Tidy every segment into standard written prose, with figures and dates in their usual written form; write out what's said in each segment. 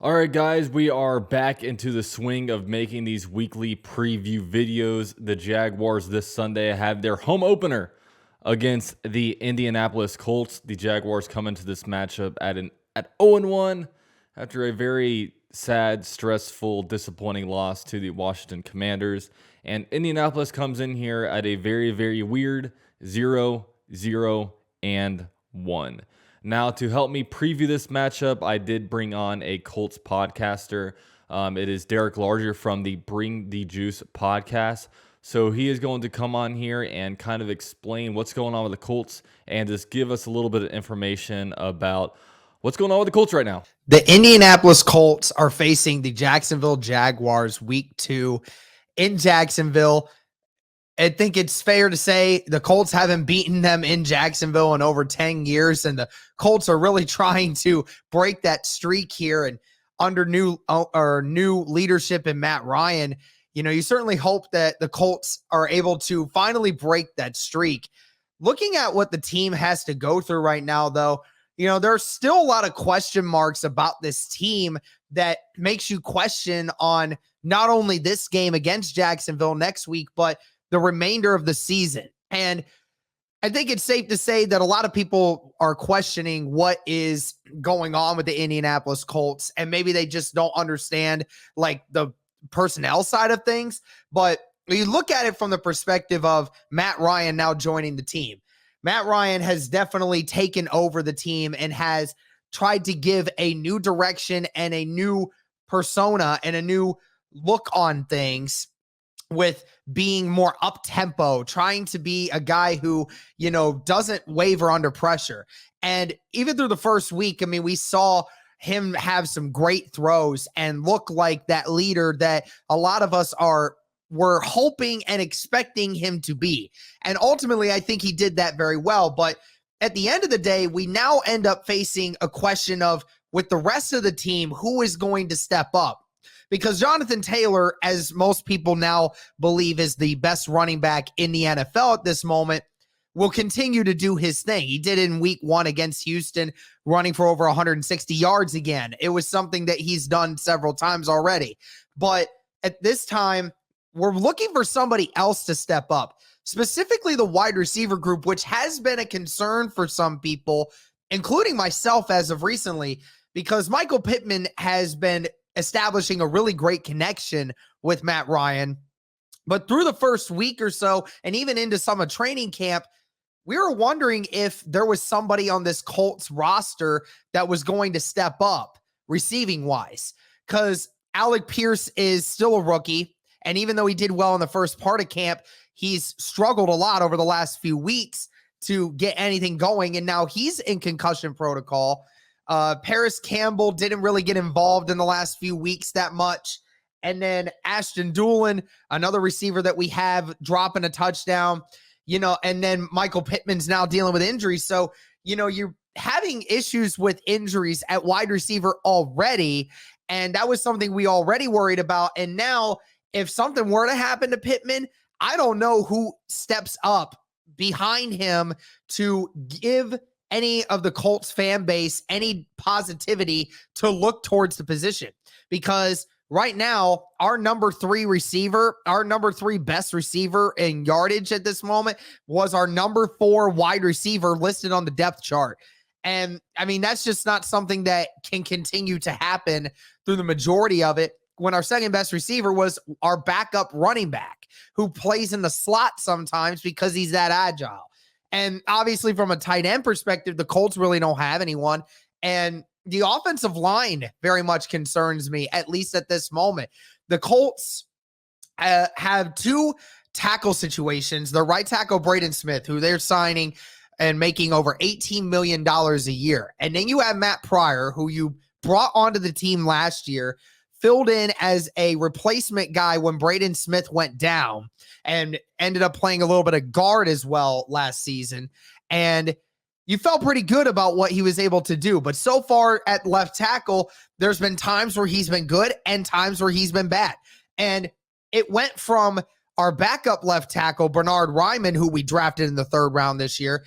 All right, guys, we are back into the swing of making these weekly preview videos. The Jaguars this Sunday have their home opener against the Indianapolis Colts. The Jaguars come into this matchup at 0-1 after a very sad, stressful, disappointing loss to the Washington Commanders. And Indianapolis comes in here at a very, very weird 0-0-1. Now, to help me preview this matchup, I did bring on a Colts podcaster. It is Derek Larger from the Bring the Juice podcast. So he is going to come on here and kind of explain what's going on with the Colts and just give us a little bit of information about what's going on with the Colts right now. The Indianapolis Colts are facing the Jacksonville Jaguars week 2 in Jacksonville. I think it's fair to say the Colts haven't beaten them in Jacksonville in over 10 years, and the Colts are really trying to break that streak here. And under new leadership in Matt Ryan, you certainly hope that the Colts are able to finally break that streak. Looking at what the team has to go through right now, though, there's still a lot of question marks about this team that makes you question on not only this game against Jacksonville next week, but the remainder of the season. And I think it's safe to say that a lot of people are questioning what is going on with the Indianapolis Colts, and maybe they just don't understand like the personnel side of things. But you look at it from the perspective of Matt Ryan now joining the team. Matt Ryan has definitely taken over the team and has tried to give a new direction and a new persona and a new look on things, with being more up-tempo, trying to be a guy who, doesn't waver under pressure. And even through the first week, we saw him have some great throws and look like that leader that a lot of us were hoping and expecting him to be. And ultimately, I think he did that very well. But at the end of the day, we now end up facing a question of, with the rest of the team, who is going to step up? Because Jonathan Taylor, as most people now believe is the best running back in the NFL at this moment, will continue to do his thing. He did it in week 1 against Houston, running for over 160 yards again. It was something that he's done several times already. But at this time, we're looking for somebody else to step up, specifically the wide receiver group, which has been a concern for some people, including myself as of recently, because Michael Pittman has been establishing a really great connection with Matt Ryan. But through the first week or so, and even into some of training camp, we were wondering if there was somebody on this Colts roster that was going to step up receiving wise, because Alec Pierce is still a rookie. And even though he did well in the first part of camp, he's struggled a lot over the last few weeks to get anything going. And now he's in concussion protocol. Paris Campbell didn't really get involved in the last few weeks that much. And then Ashton Doolin, another receiver that we have, dropping a touchdown, and then Michael Pittman's now dealing with injuries. So, you're having issues with injuries at wide receiver already. And that was something we already worried about. And now if something were to happen to Pittman, I don't know who steps up behind him to give any of the Colts fan base any positivity to look towards the position. Because right now, our number 3 receiver, our number 3 best receiver in yardage at this moment, was our number 4 wide receiver listed on the depth chart. And that's just not something that can continue to happen through the majority of it, when our second best receiver was our backup running back, who plays in the slot sometimes because he's that agile. And obviously, from a tight end perspective, the Colts really don't have anyone. And the offensive line very much concerns me, at least at this moment. The Colts have 2 tackle situations. The right tackle, Braden Smith, who they're signing and making over $18 million a year. And then you have Matt Pryor, who you brought onto the team last year, filled in as a replacement guy when Braden Smith went down, and ended up playing a little bit of guard as well last season. And you felt pretty good about what he was able to do. But so far at left tackle, there's been times where he's been good and times where he's been bad. And it went from our backup left tackle, Bernard Ryman, who we drafted in the 3rd round this year,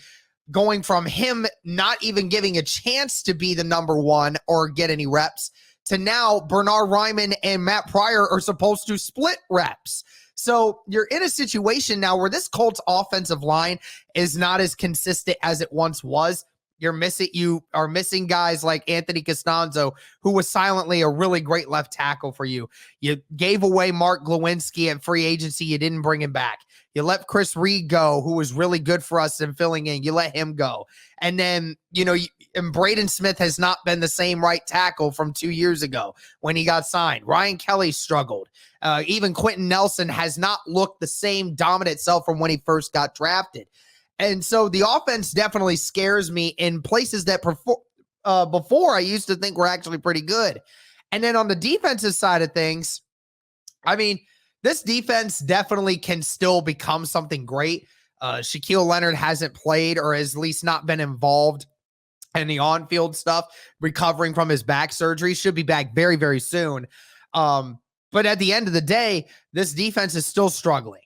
going from him not even giving a chance to be the number 1 or get any reps, to now Bernard Ryman and Matt Pryor are supposed to split reps. So you're in a situation now where this Colts offensive line is not as consistent as it once was. You are missing guys like Anthony Costanzo, who was silently a really great left tackle for you. You gave away Mark Glowinski at free agency. You didn't bring him back. You let Chris Reed go, who was really good for us in filling in. You let him go. And then, and Braden Smith has not been the same right tackle from 2 years ago when he got signed. Ryan Kelly struggled. Even Quentin Nelson has not looked the same dominant self from when he first got drafted. And so the offense definitely scares me in places that before I used to think were actually pretty good. And then on the defensive side of things, I mean, this defense definitely can still become something great. Shaquille Leonard hasn't played, or has at least not been involved in the on-field stuff, recovering from his back surgery. Should be back very, very soon. But at the end of the day, this defense is still struggling.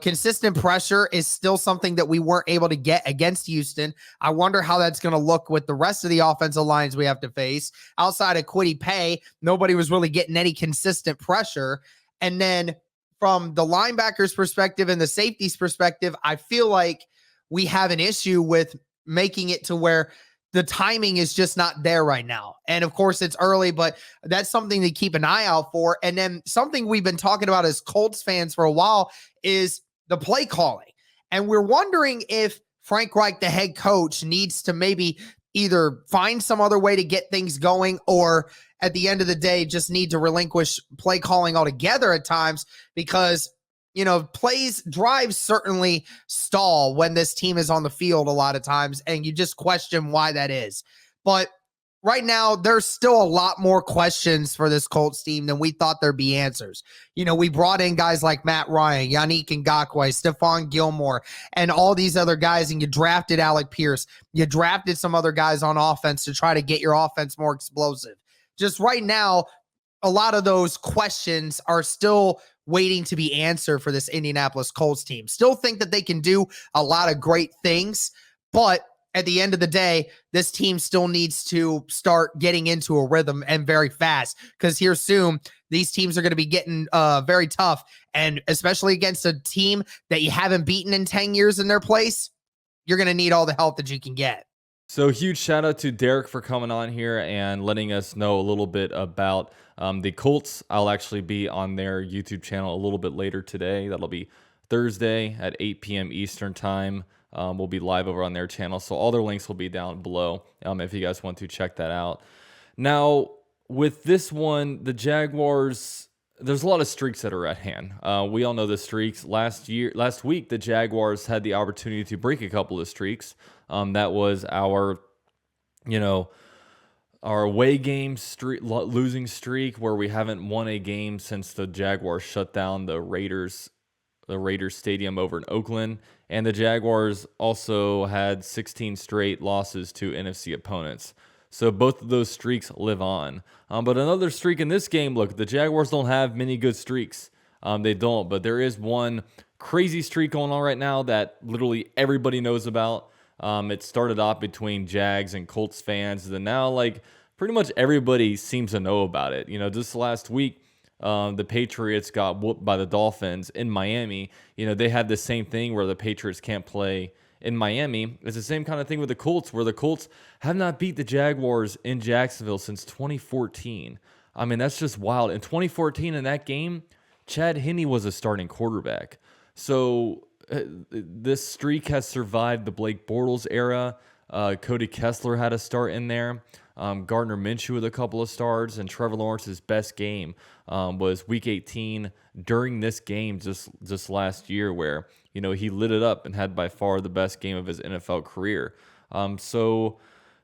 Consistent pressure is still something that we weren't able to get against Houston. I wonder how that's going to look with the rest of the offensive lines we have to face. Outside of Kwity Paye, nobody was really getting any consistent pressure. And then from the linebackers perspective and the safeties perspective, I feel like we have an issue with making it to where the timing is just not there right now. And of course it's early, but that's something to keep an eye out for. And then something we've been talking about as Colts fans for a while is the play calling. And we're wondering if Frank Reich, the head coach, needs to maybe either find some other way to get things going, or at the end of the day, just need to relinquish play calling altogether at times, because drives certainly stall when this team is on the field a lot of times, and you just question why that is. But right now, there's still a lot more questions for this Colts team than we thought there'd be answers. We brought in guys like Matt Ryan, Yannick Ngakoue, Stephon Gilmore, and all these other guys, and you drafted Alec Pierce. You drafted some other guys on offense to try to get your offense more explosive. Just right now, a lot of those questions are still waiting to be answered for this Indianapolis Colts team. Still think that they can do a lot of great things, but at the end of the day, this team still needs to start getting into a rhythm, and very fast, because here soon, these teams are going to be getting very tough, and especially against a team that you haven't beaten in 10 years in their place, you're going to need all the help that you can get. So huge shout out to Derek for coming on here and letting us know a little bit about the Colts. I'll actually be on their YouTube channel a little bit later today. That'll be Thursday at 8 p.m. Eastern time. We'll be live over on their channel. So all their links will be down below if you guys want to check that out. Now, with this one, the Jaguars, there's a lot of streaks that are at hand. We all know the streaks. Last week, the Jaguars had the opportunity to break a couple of streaks. That was our away game losing streak, where we haven't won a game since the Jaguars shut down the Raiders stadium over in Oakland. And the Jaguars also had 16 straight losses to NFC opponents. So both of those streaks live on. But another streak in this game, look, the Jaguars don't have many good streaks. They don't, but there is one crazy streak going on right now that literally everybody knows about. It started off between Jags and Colts fans, and now pretty much everybody seems to know about it. Just last week, the Patriots got whooped by the Dolphins in Miami. They had the same thing where the Patriots can't play in Miami. It's the same kind of thing with the Colts, where the Colts have not beat the Jaguars in Jacksonville since 2014. I mean, that's just wild. In 2014, in that game, Chad Henne was a starting quarterback. So this streak has survived the Blake Bortles era. Cody Kessler had a start in there. Gardner Minshew with a couple of starts, and Trevor Lawrence's best game was Week 18 during this game just last year, where he lit it up and had by far the best game of his NFL career. So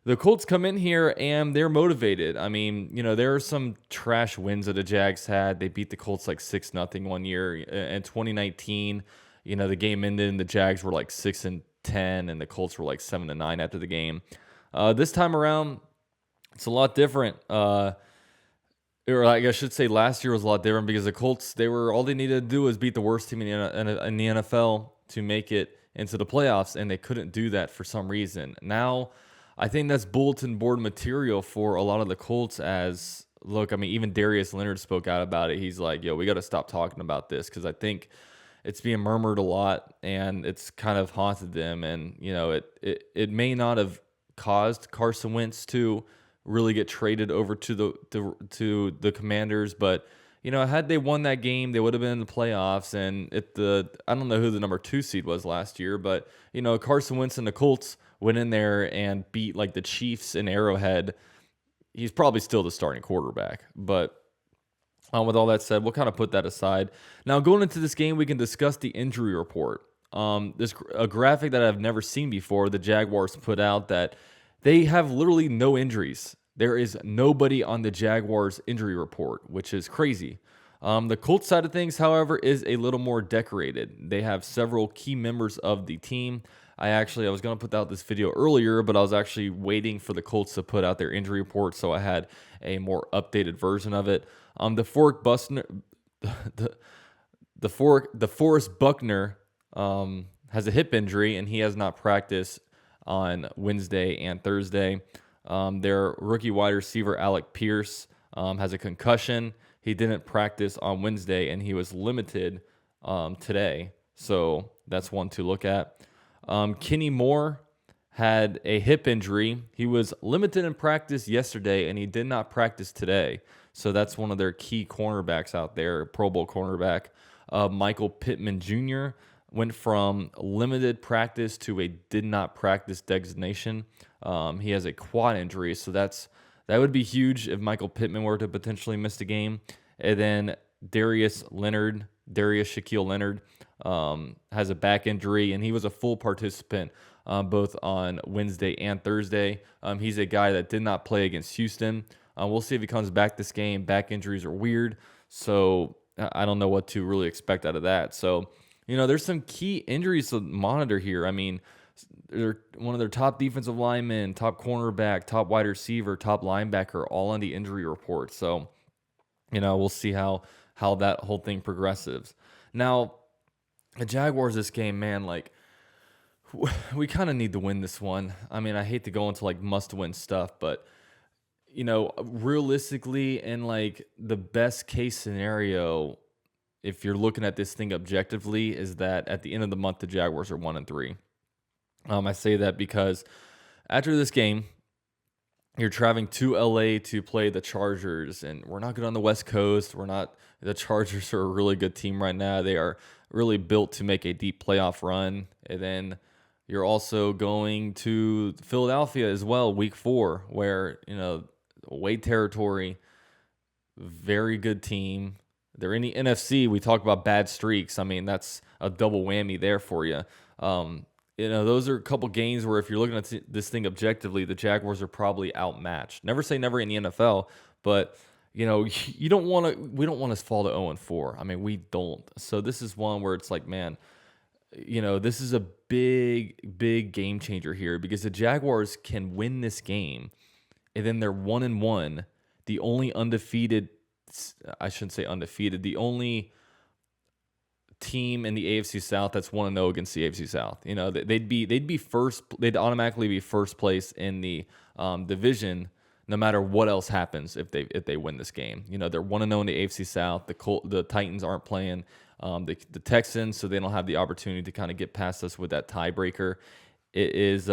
the Colts come in here and they're motivated. I mean, there are some trash wins that the Jags had. They beat the Colts 6-0 one year in 2019. The game ended and the Jags were 6-10, and the Colts were 7-9 after the game. This time around, it's a lot different. Or I should say last year was a lot different, because the Colts, all they needed to do was beat the worst team in the NFL to make it into the playoffs, and they couldn't do that for some reason. Now, I think that's bulletin board material for a lot of the Colts, as look, I mean, even Darius Leonard spoke out about it. He's like, yo, we got to stop talking about this because I think it's being murmured a lot and it's kind of haunted them. And, it may not have caused Carson Wentz to really get traded over to the Commanders, but had they won that game, they would have been in the playoffs. And I don't know who the number 2 seed was last year, but Carson Wentz and the Colts went in there and beat like the Chiefs in Arrowhead. He's probably still the starting quarterback, but with all that said, we'll kind of put that aside. Now, going into this game, we can discuss the injury report. This a graphic that I've never seen before. The Jaguars put out that they have literally no injuries. There is nobody on the Jaguars injury report, which is crazy. The Colts side of things, however, is a little more decorated. They have several key members of the team. I was going to put out this video earlier, but I was actually waiting for the Colts to put out their injury report, so I had a more updated version of it. DeForest Buckner has a hip injury, and he has not practiced on Wednesday and Thursday. Their rookie wide receiver, Alec Pierce, has a concussion. He didn't practice on Wednesday, and he was limited today. So that's one to look at. Kenny Moore had a hip injury. He was limited in practice yesterday, and he did not practice today. So that's one of their key cornerbacks out there, Pro Bowl cornerback. Michael Pittman Jr. went from limited practice to a did not practice designation. He has a quad injury, so that would be huge if Michael Pittman were to potentially miss the game. And then Darius Shaquille Leonard has a back injury, and he was a full participant both on Wednesday and Thursday. He's a guy that did not play against Houston. We'll see if he comes back this game. Back injuries are weird, so I don't know what to really expect out of that. So, there's some key injuries to monitor here. I mean, they're one of their top defensive linemen, top cornerback, top wide receiver, top linebacker, all on the injury report. So, we'll see how that whole thing progresses. Now, the Jaguars this game, man, like, we kind of need to win this one. I mean, I hate to go into like must-win stuff, but realistically, and like the best case scenario, if you're looking at this thing objectively, is that at the end of the month, the Jaguars are 1-3. I say that because after this game, you're traveling to LA to play the Chargers, and we're not good on the West Coast. The Chargers are a really good team right now. They are really built to make a deep playoff run. And then you're also going to Philadelphia as well, week 4, where, away territory, very good team. They're in the NFC. We talk about bad streaks. I mean, that's a double whammy there for you. Those are a couple games where if you're looking at this thing objectively, the Jaguars are probably outmatched. Never say never in the NFL, but we don't want to fall to 0-4. I mean, we don't. So this is one where it's like, man, this is a big, big game changer here because the Jaguars can win this game, and then they're 1-1. The only the only team in the AFC South that's 1-0 against the AFC South. They'd be first. They'd automatically be first place in the division, no matter what else happens if they win this game. They're 1-0 in the AFC South. The Titans aren't playing the Texans, so they don't have the opportunity to kind of get past us with that tiebreaker. It is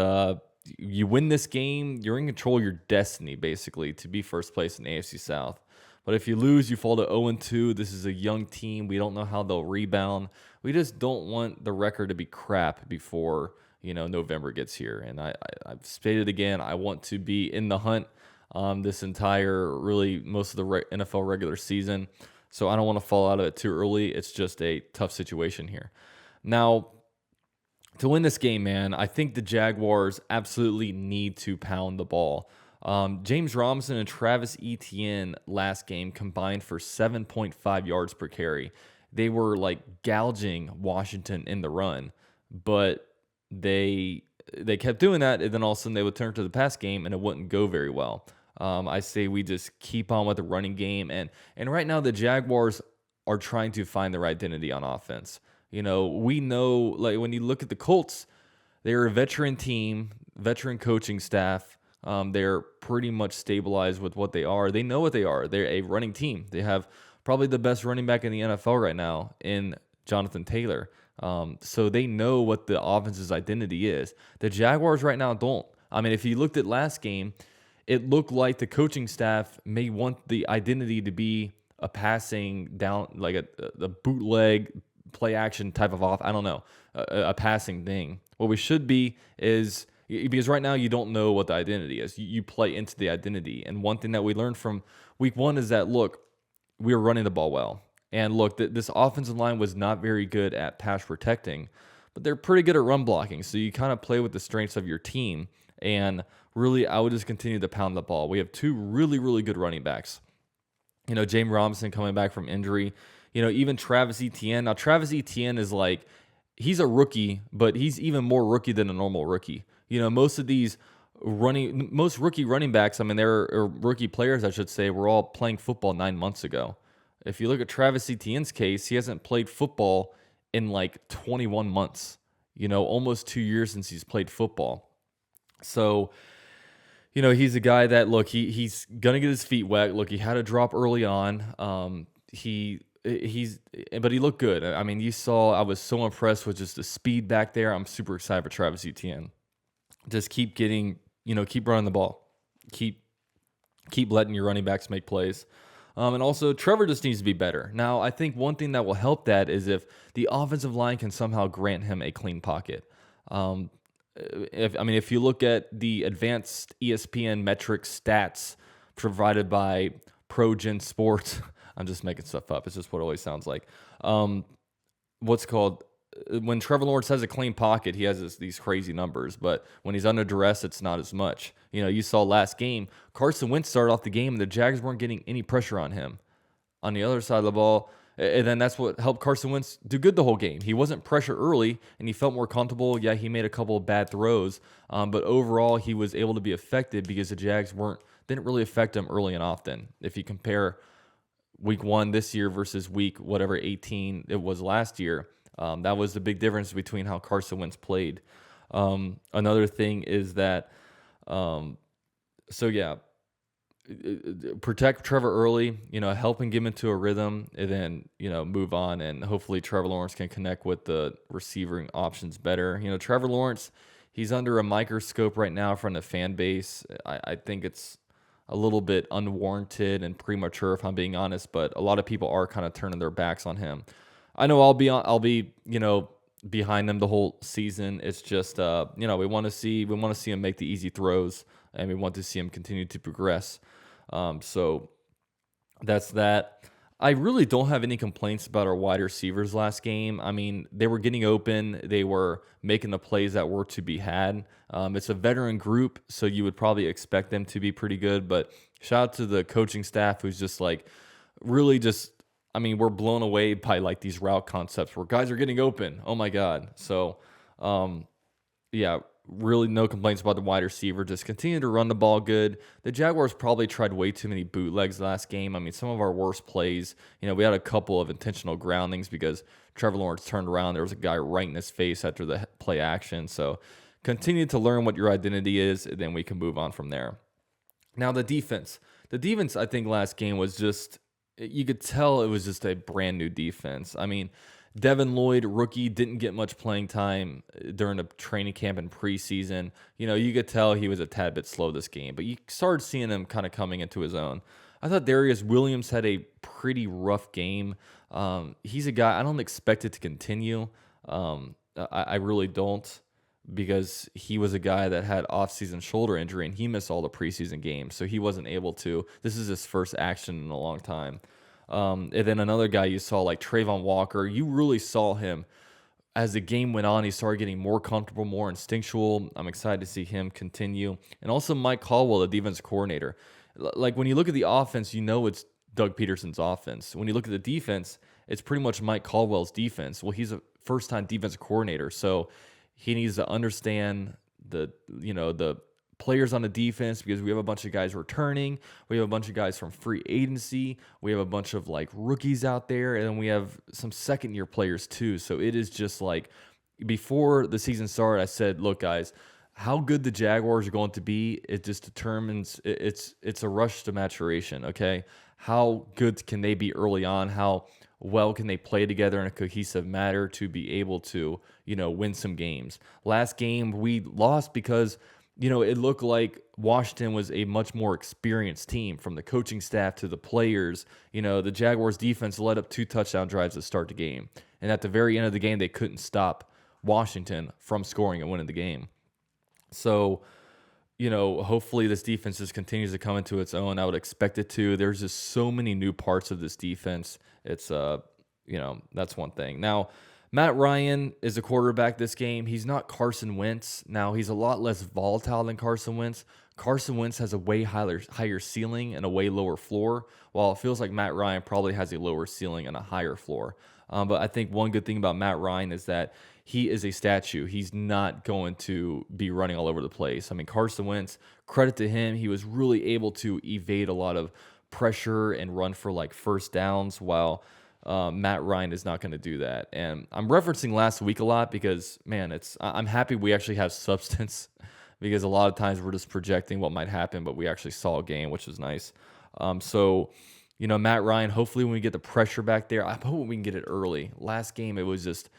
you win this game, you're in control of your destiny basically to be first place in the AFC South. But if you lose, you fall to 0-2. This is a young team. We don't know how they'll rebound. We just don't want the record to be crap before November gets here. And I've stated again, I want to be in the hunt this entire, really most of the NFL regular season. So I don't want to fall out of it too early. It's just a tough situation here. Now, to win this game, man, I think the Jaguars absolutely need to pound the ball. James Robinson and Travis Etienne last game combined for 7.5 yards per carry. They were like gouging Washington in the run, but they kept doing that, and then all of a sudden they would turn to the pass game, and it wouldn't go very well. I say we just keep on with the running game, and right now the Jaguars are trying to find their identity on offense. We know, like when you look at the Colts, they're a veteran team, veteran coaching staff. They're pretty much stabilized with what they are. They know what they are. They're a running team. They have probably the best running back in the NFL right now in Jonathan Taylor. So they know what the offense's identity is. The Jaguars right now don't. I mean, if you looked at last game, it looked like the coaching staff may want the identity to be a passing down, like a bootleg play action type of off. I don't know, a passing thing. What we should be is, because right now you don't know what the identity is. You play into the identity. And one thing that we learned from week one is that, look, we were running the ball well. And look, this offensive line was not very good at pass protecting, but they're pretty good at run blocking. So you kind of play with the strengths of your team. And really, I would just continue to pound the ball. We have two really, really good running backs. You know, James Robinson coming back from injury. You know, even Travis Etienne. Now, Travis Etienne is like, he's a rookie, but he's even more rookie than a normal rookie. You know, most rookie running backs, I mean, or rookie players, I should say, were all playing football 9 months ago. If you look at Travis Etienne's case, he hasn't played football in like 21 months, you know, almost 2 years since he's played football. So, you know, he's a guy that, look, he's going to get his feet wet. Look, he had a drop early on. But he looked good. I mean, you saw, I was so impressed with just the speed back there. I'm super excited for Travis Etienne. Just keep running the ball. Keep letting your running backs make plays. And also, Trevor just needs to be better. Now, I think one thing that will help that is if the offensive line can somehow grant him a clean pocket. If you look at the advanced ESPN metrics stats provided by ProGen Sports, I'm just making stuff up. It's just what it always sounds like. When Trevor Lawrence has a clean pocket, he has these crazy numbers. But when he's under duress, it's not as much. You know, you saw last game, Carson Wentz started off the game, and the Jags weren't getting any pressure on him. On the other side of the ball, and then that's what helped Carson Wentz do good the whole game. He wasn't pressure early, and he felt more comfortable. Yeah, he made a couple of bad throws, but overall, he was able to be effective because the Jags didn't really affect him early and often. If you compare week 1 this year versus week 18 it was last year, that was the big difference between how Carson Wentz played. Another thing is that, protect Trevor early, you know, help him get into a rhythm, and then, you know, move on. And hopefully Trevor Lawrence can connect with the receiving options better. You know, Trevor Lawrence, he's under a microscope right now from the fan base. I think it's a little bit unwarranted and premature, if I'm being honest, but a lot of people are kind of turning their backs on him. I know I'll be, you know, behind them the whole season. It's just, you know, we want to see him make the easy throws, and we want to see him continue to progress. So that's that. I really don't have any complaints about our wide receivers last game. I mean, they were getting open. They were making the plays that were to be had. It's a veteran group, so you would probably expect them to be pretty good. But shout out to the coaching staff, who's just like really just, I mean, we're blown away by like these route concepts where guys are getting open. Oh my God. So, yeah, really no complaints about the wide receiver. Just continue to run the ball good. The Jaguars probably tried way too many bootlegs last game. I mean, some of our worst plays, you know, we had a couple of intentional groundings because Trevor Lawrence turned around. There was a guy right in his face after the play action. So continue to learn what your identity is, and then we can move on from there. Now, the defense. The defense, I think, last game was just, you could tell it was just a brand new defense. I mean, Devin Lloyd, rookie, didn't get much playing time during the training camp and preseason. You know, you could tell he was a tad bit slow this game, but you started seeing him kind of coming into his own. I thought Darius Williams had a pretty rough game. He's a guy I don't expect it to continue. I really don't, because he was a guy that had off-season shoulder injury, and he missed all the preseason games, so he wasn't able to. This is his first action in a long time. And then another guy you saw, like Trayvon Walker, you really saw him as the game went on. He started getting more comfortable, more instinctual. I'm excited to see him continue. And also Mike Caldwell, the defense coordinator. Like when you look at the offense, you know it's Doug Peterson's offense. When you look at the defense, it's pretty much Mike Caldwell's defense. Well, he's a first-time defensive coordinator, so he needs to understand the players on the defense, because we have a bunch of guys returning. We have a bunch of guys from free agency. We have a bunch of like rookies out there, and then we have some second-year players too. So it is just like, before the season started, I said, look, guys, how good the Jaguars are going to be, it just determines it's a rush to maturation, okay? How good can they be early on? How well can they play together in a cohesive manner to be able to, win some games? Last game we lost because, it looked like Washington was a much more experienced team, from the coaching staff to the players. The Jaguars defense led up 2 touchdown drives to start the game. And at the very end of the game, they couldn't stop Washington from scoring and winning the game. So, hopefully this defense just continues to come into its own. I would expect it to. There's just so many new parts of this defense. It's, that's one thing. Now, Matt Ryan is a quarterback this game. He's not Carson Wentz. Now, he's a lot less volatile than Carson Wentz. Carson Wentz has a way higher ceiling and a way lower floor, while it feels like Matt Ryan probably has a lower ceiling and a higher floor. But I think one good thing about Matt Ryan is that he is a statue. He's not going to be running all over the place. I mean, Carson Wentz, credit to him, he was really able to evade a lot of pressure and run for like first downs, while Matt Ryan is not going to do that. And I'm referencing last week a lot because, man, I'm happy we actually have substance, because a lot of times we're just projecting what might happen, but we actually saw a game, which was nice. So, Matt Ryan, hopefully when we get the pressure back there, I hope we can get it early. Last game, it was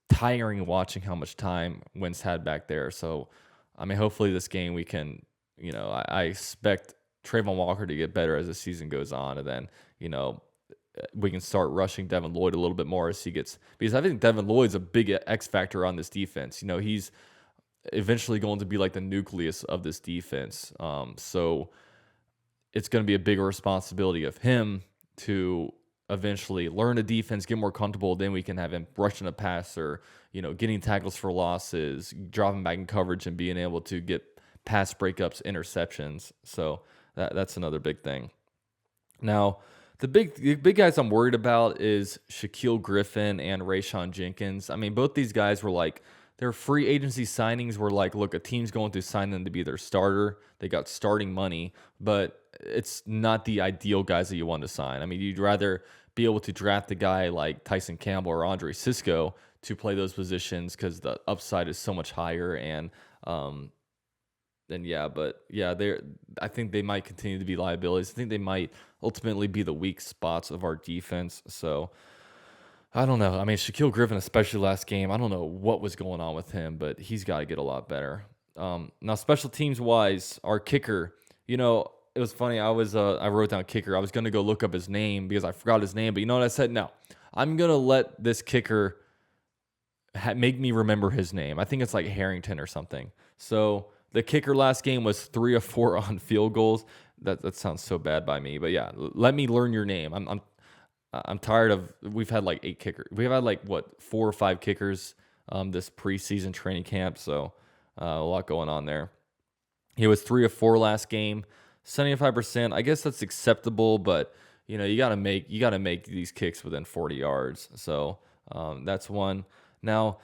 tiring watching how much time Wentz had back there. So, I mean, hopefully this game we can, I expect Trayvon Walker to get better as the season goes on. And then, we can start rushing Devin Lloyd a little bit more as he gets, because I think Devin Lloyd's a big X factor on this defense. He's eventually going to be like the nucleus of this defense. So it's going to be a bigger responsibility of him to eventually learn the defense, get more comfortable. Then we can have him rushing a passer, getting tackles for losses, dropping back in coverage, and being able to get pass breakups, interceptions. So that's another big thing. Now, the big guys I'm worried about is Shaquille Griffin and Rayshon Jenkins. I mean, both these guys were like, their free agency signings were like, look, a team's going to sign them to be their starter. They got starting money, but it's not the ideal guys that you want to sign. I mean, you'd rather be able to draft a guy like Tyson Campbell or Andre Sisco to play those positions because the upside is so much higher. And I think they might continue to be liabilities. I think they might ultimately be the weak spots of our defense. So I don't know. I mean, Shaquille Griffin, especially last game, I don't know what was going on with him, but he's got to get a lot better. Now, special teams wise, our kicker, it was funny. I wrote down kicker. I was going to go look up his name because I forgot his name, but you know what I said? No, I'm going to let this kicker make me remember his name. I think it's like Harrington or something. So the kicker last game was 3 of 4 on field goals. That sounds so bad by me, but yeah, let me learn your name. I'm tired of, we've had like 8 kickers. We've had like 4 or 5 kickers this preseason training camp. So a lot going on there. He was 3 of 4 last game, 75%. I guess that's acceptable, but you got to make these kicks within 40 yards. So that's one. Now,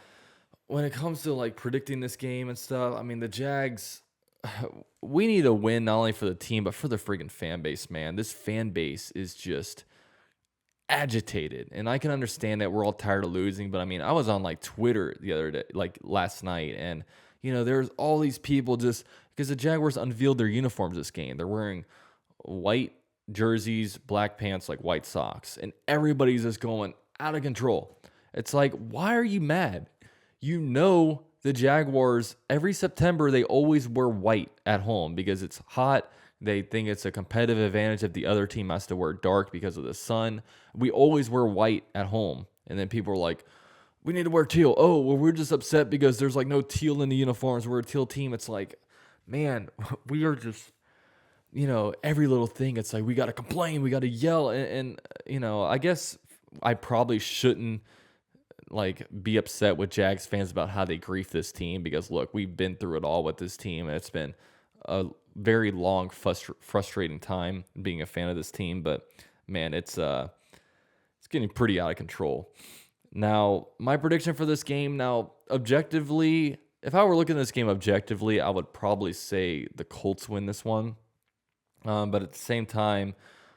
when it comes to like predicting this game and stuff, I mean, the Jags, we need a win not only for the team but for the friggin' fan base, man. This fan base is just agitated, and I can understand that we're all tired of losing, but I mean, I was on like Twitter the other day, like last night, and there's all these people just because the Jaguars unveiled their uniforms this game. They're wearing white jerseys, black pants, like white socks, and everybody's just going out of control. It's like, why are you mad? The Jaguars, every September, they always wear white at home because it's hot. They think it's a competitive advantage if the other team has to wear dark because of the sun. We always wear white at home. And then people are like, we need to wear teal. Oh, well, we're just upset because there's like no teal in the uniforms. We're a teal team. It's like, man, we are just, every little thing. It's like, we got to complain. We got to yell. And I guess I probably shouldn't like be upset with Jags fans about how they grief this team because look, we've been through it all with this team, and it's been a very long, frustrating time being a fan of this team. But man, it's getting pretty out of control. Now, my prediction for this game, objectively, if I were looking at this game objectively, I would probably say the Colts win this one. But at the same time,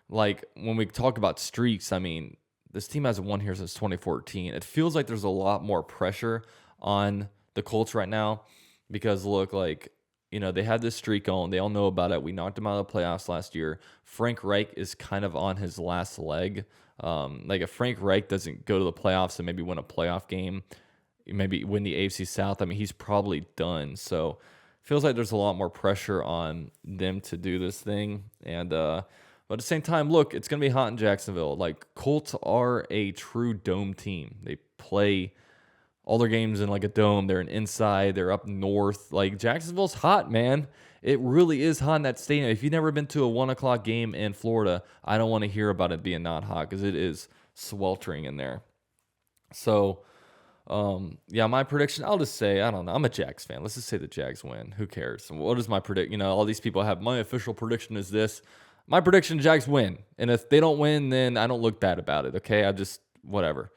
like when we talk about streaks, I mean, this team hasn't won here since 2014. It feels like there's a lot more pressure on the Colts right now because look, like, they had this streak on. They all know about it. We knocked them out of the playoffs last year. Frank Reich is kind of on his last leg. Like, if Frank Reich doesn't go to the playoffs and maybe win a playoff game, maybe win the AFC South, I mean, he's probably done. So feels like there's a lot more pressure on them to do this thing. And but at the same time, look, it's going to be hot in Jacksonville. Like, Colts are a true dome team. They play all their games in like a dome. They're inside. They're up north. Like, Jacksonville's hot, man. It really is hot in that stadium. If you've never been to a 1 o'clock game in Florida, I don't want to hear about it being not hot, because it is sweltering in there. So, yeah, my prediction, I'll just say, I don't know. I'm a Jags fan. Let's just say the Jags win. Who cares? What is my predict? All these people have, my official prediction is this. My prediction, Jags win. And if they don't win, then I don't look bad about it, okay? I just, whatever.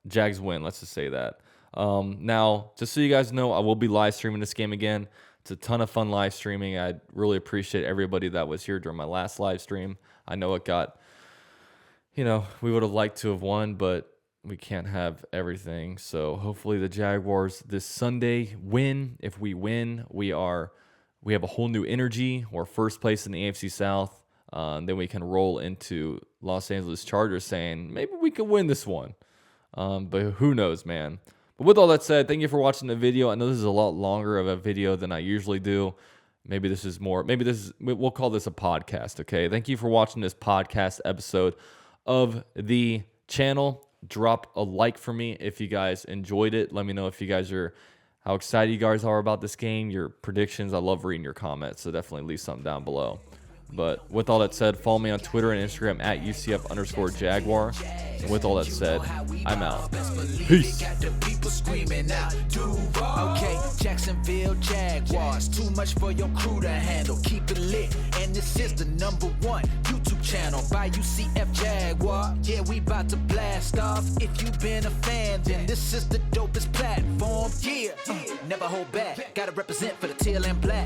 Jags win. Let's just say that. Now, just so you guys know, I will be live streaming this game again. It's a ton of fun live streaming. I really appreciate everybody that was here during my last live stream. I know it got, we would have liked to have won, but we can't have everything. So hopefully the Jaguars this Sunday win. If we win, we have a whole new energy. We're first place in the AFC South. Then we can roll into Los Angeles Chargers saying, maybe we can win this one. But who knows, man. But with all that said, thank you for watching the video. I know this is a lot longer of a video than I usually do. Maybe we'll call this a podcast, okay? Thank you for watching this podcast episode of the channel. Drop a like for me if you guys enjoyed it. Let me know how excited you guys are about this game, your predictions. I love reading your comments, so definitely leave something down below. But with all that said, follow me on Twitter and Instagram at UCF_Jaguar. And with all that said, I'm out. Peace. Okay, Jacksonville Jaguars, too much for your crew to handle. Keep it lit, and this is the #1 YouTube channel by UCF Jaguar. Yeah, we about to blast off. If you've been a fan, then this is the dopest platform. Yeah, never hold back. Gotta represent for the teal and black.